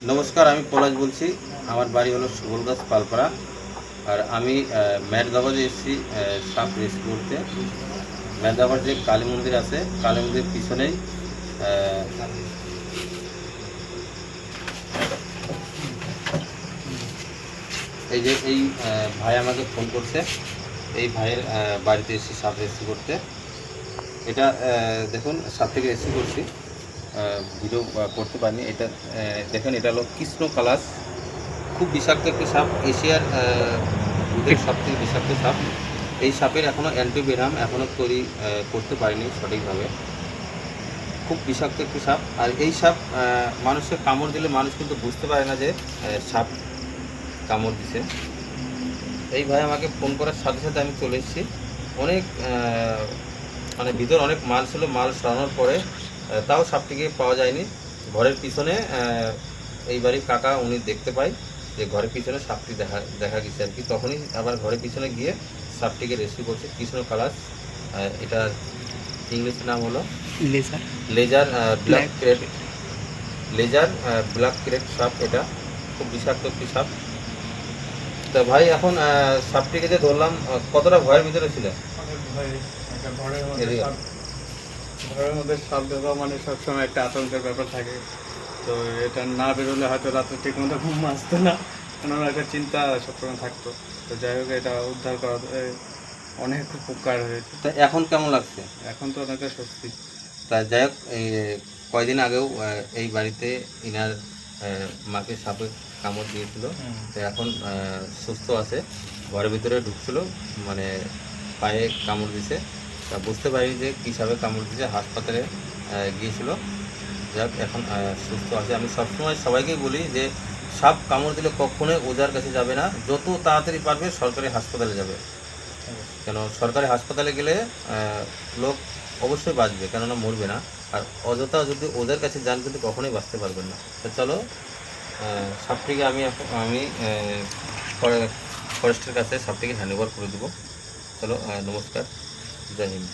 नमस्कार আমি পলাশ বলছি। আমার বাড়ি হলো সুবলগাছ পালপাড়া। আর আমি মেদগাবাদে এসেছি সাপ রেস্কিউ করতে। মেদগাবাদ যে কালী মন্দির আছে, কালী মন্দিরের পিছনেই এই যে এই ভাই আমাকে ফোন করছে। এই ভাইয়ের বাড়িতে এসেছি সাপ রেস্কিউ করতে। এটা দেখুন সাপ থেকে রেস্কিউ করছি, ভিডিও করতে পারিনি। এটা দেখেন, এটা হলো কৃষ্ণ কালাস, খুব বিষাক্ত একটি সাপ, এশিয়ার দুধের সবথেকে বিষাক্ত সাপ। এই সাপের এখনও অ্যান্টিভেনাম এখনও তৈরি করতে পারিনি সঠিকভাবে। খুব বিষাক্ত একটি সাপ। আর এই সাপ মানুষের কামড় দিলে মানুষ কিন্তু বুঝতে পারে না যে সাপ কামড় দিছে। এই ভাই আমাকে ফোন করার সাথে সাথে আমি চলে এসেছি। অনেক মানে ভিতর অনেক মাল ছিল, মাল সরানোর পরে তাও সাপটিকে পাওয়া যায়নি। ঘরের পিছনে এই বাড়ির কাকা উনি দেখতে পাই যে ঘরের পিছনে সাপটি দেখা গেছে আর কি। তখনই আবার ঘরের পিছনে গিয়ে সাপটিকে রেস্কিউ করছে। কৃষ্ণ কালাস, এটার ইংলিশ নাম হলো lesser black krait. Lesser black krait সাপ। এটা খুব বিষাক্ত একটি সাপ। তো ভাই এখন সাপটিকে যে ধরলাম, কতটা ভয়ের ভিতরে ছিল? অনেক ভয়। একটা ঘরের মধ্যে সাপ ঢোকা মানে সবসময় একটা আতঙ্কের ব্যাপার থাকে। তো এটা না বেরোলে হয়তো রাতে ঠিক মতো ঘুম আসতো না, কেননা একটা চিন্তা সবসময় থাকতো। তো যাই হোক, এটা উদ্ধার করা অনেক উপকার হয়েছে। তো এখন কেমন লাগছে? এখন তো অনেকটা স্বস্তি। তা যাই হোক, কয়দিন আগেও এই বাড়িতে ইনার মাকে সাপে কামড় দিয়েছিল। তো এখন সুস্থ আছে। ঘরের ভিতরে ঢুকছিল, মানে পায়ে কামড় দিছে। তা বুঝতে পারি যে কী সাপে কামড় দিয়েছে, হাসপাতালে গিয়েছিল। যাই হোক, এখন সুস্থ আছে। আমি সবসময় সবাইকেই বলি যে সাপ কামড় দিলে কখনোই ওজার কাছে যাবে না, যত তাড়াতাড়ি পারবে সরকারি হাসপাতালে যাবে। কেন, সরকারি হাসপাতালে গেলে লোক অবশ্যই বাঁচবে, কেননা মরবে না। আর অযথা যদি ওদের কাছে যান কিন্তু কখনোই বাঁচতে পারবেন না। তো চলো, সাপটিকে আমি ফরেস্টের কাছে সাপটিকে হ্যান্ড ওভার করে দেবো। চলো, নমস্কার, জয় হিন্দ।